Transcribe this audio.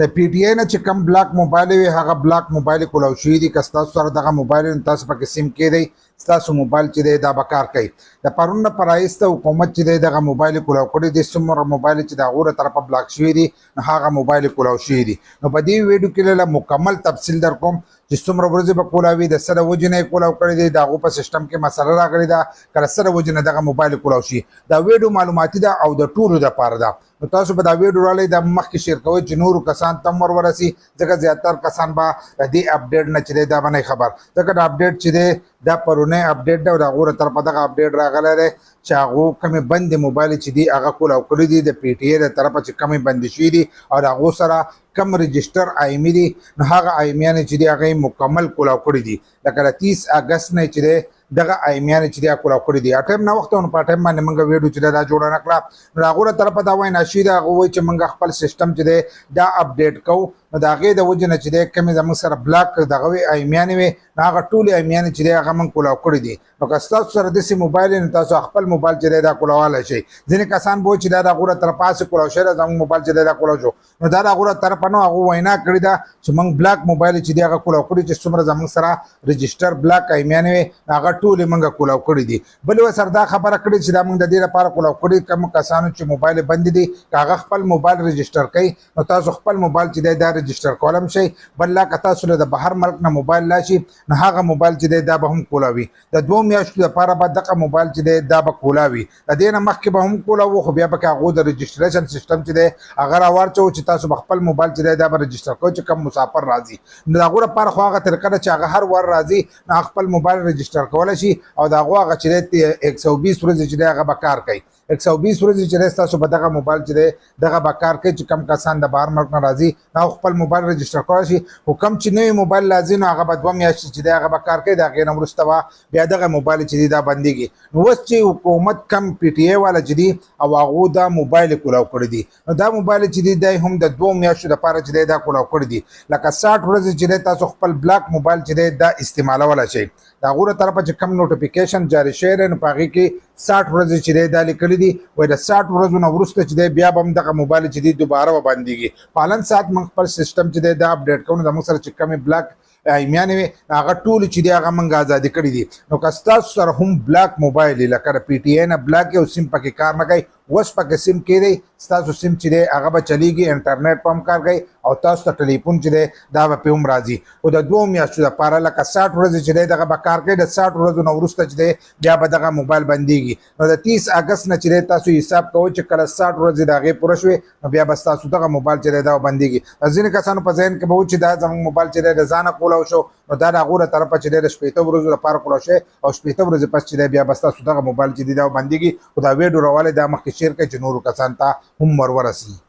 د پی ټی آی نه چې کم بلاک موبایل وي هغه بلاک موبایل کولاو شوي دي. که ستاسو سره دغه موبایل تاسو پکې سیم کېدی ستاسو موبایل چې دی دا به کار کوي. د پرون نه په رایسته حکومت چې دی دغه موبایل کولاو کړي دي. څومره موبایل چې د هغو له طرفه بلاک شوي دي نو هغه موبایل کولاو شوي دي. نو په دې ویډیو کې له مکمل تفصیل در کوم چې څومره ورځې به کولاوي، د څه د وجې نه یې کولاو کړی دی، د هغو په سیسټم کې مسله راغلې ده که د څه د وجې نه دغه موبایل کولاو شي. دا ویډیو معلوماتي ده او د ټولو دپاره ده. نو تاسو به دا ویډیو رالی د مخکې شیر کوئ چې نورو کسان ته هم ورسي، ځکه زیاتر کسان به د دې اپډیټ نه چې دی دا به نه خبر، ځکه د اپډیټ چې دی دا پرونی اپډیټ ده او د هغو له طرفه دغه اپډیټ راغلی دی چې هغو کمې بندې موبایل چې دي هغه کولاو کړي دي د پی ټي آی له طرفه چې کمې بندې شوي دي او د هغو سره کم رجسټر آیمي دي نو هغه آیمیانې چې دي هغه یې مکمل کولاو کړي دي. لکه د 30 اګست نه چې دی دغه آیمیانې چې دی کولاو کړي دي. ټایم نه وخت نو په ټایم باندې موږ ویډیو چې دا جوړه نه کړه نو د هغو له طرفه دا وایي نشي ده، هغه وایي چې موږ خپل سیسټم چې دی دا اپډیټ کوو. نو د هغې د وجې نه چې دی کمې زموږ سره بلاک دغه وي آیمیانې وي نو هغه ټولې آیمیانې چې دی هغه موږ کولاو کړي دي. نو که ستاسو سره داسې موبایل نو تاسو خپل موبایل چې دی دا کولاولی شئ. ځینې کسان به وایي چې دا د هغو له طرفه هسې کولاو شوی ده زموږ موبایل چې دی دا کولاو شو. نو دا د هغو له طرفه نو هغو وینا کړې ده چې موږ بلاک موبایل چې دی هغه کولاو کړي چې څومره زموږ سره رجسټر بلاک آیمیانې وي هغه ټولې موږ کولاو کړي دي. بل یوه سره دا خبره کړې چې دا موږ د دې لپاره کولاو کړي کوم کسانو چې موبایل بند دي که هغه خپل موبایل رجسټر کوي نو تاسو خپل موبایل چې دی دا رجسټر کولی هم شئ. بل لا که تاسو له د بهر ملک نه موبایل راشي نو هغه موبایل چې دی دا به هم کولاوي. د 2 میاشتو لپاره به دغه موبایل چې دی دا به کولاوي. د دې نه مخکې به هم کولاوو خو بیا به که هغو د رجسټریشن سیسټم چې دی هغه راواچوو چې تاسو به خپل موبایل چې دی دا به رجسټر کوئ چې کم مسافر راځي. نو د هغو لپاره خو هغه طریقه ده چې هغه هر ور راځي نو خپل موبایل رجسټر کولی شي او د هغو هغه چې دی 120 ورځې چې دی هغه به کار کوي. 120 ورځې چې دی ستاسو به دغه موبایل چې دی دغه به کار کوي چې کم کسان د بهر ملک نه راځي نو خپل موبایل رجسټر کولی شي. خو کم چې نوی موبایل راځي نو هغه به 2 میاشتې چې دی هغه به کار کوي. د هغې نه وروسته به بیا دغه موبایل چې دی دا بندېږي. نو اوس چې حکومت کم پی ټي آی والا چې دي او هغو دا موبایل کولاو کړي دي نو دا موبایل چې دی دی هم د 2 میاشتو دپاره چې دی دا کولاو کړي دي. لکه 60 ورځې چې دی تاسو خپل بلاک موبایل چې دی دا استعمالولی شئ. د هغو له طرفه چې کم نوټیفیکیشن جاري شوی دی نو په هغې کې 60 ورځې چې دی دا لیکلي دي وایي د 60 ورځو نه وروسته چې دی بیا به هم دغه موبایل چې دی دوباره به بندېږي. په حالن ساعت موږ خپل سیسټم چې دی دا اپډیټ کوو نو زموږ سره چې کمې بلاک ایمیانې وي هغه ټولې چې دی هغه موږ ازادي کړي دي. نو که ستاسو سره هم بلاک موبایل لکه د پی ټي آی نه بلاک او سیم پکې کار نه کوي اوس پکې سیم کېدی ستاسو سیم چې دی هغه به چلیږي، انټرنیټ په هم کار کوي او تاسو ته ټلیفون چې دی دا به پې هم راځي. خو د 2 میاشتو دپاره لکه 60 ورځې چې دی دغه به کار کوي. د 60 ورځو نه وروسته چې دی بیا به دغه موبایل بندېږي. نو د 30 اګست نه چې دی تاسو حساب کوئ چې کله 60 ورځې د هغې پوره شوې نو بیا به ستاسو دغه موبایل چې دی دا بندېږي. ځینې کسانو په ذهن کې به و چې دا زموږ موبایل چې دی د ځانه کولاو شو نو دا د هغو له طرفه چې دی د 80 ورځو لپاره کولاو شوی او 80 ورځې پس چې دی بیا به ستاسو دغه موبایل چې دی دا بندېږي. خو دا ویډیو راوالی دا مخکې شیر کړئ چې نورو کسانو ته هم ورورسي.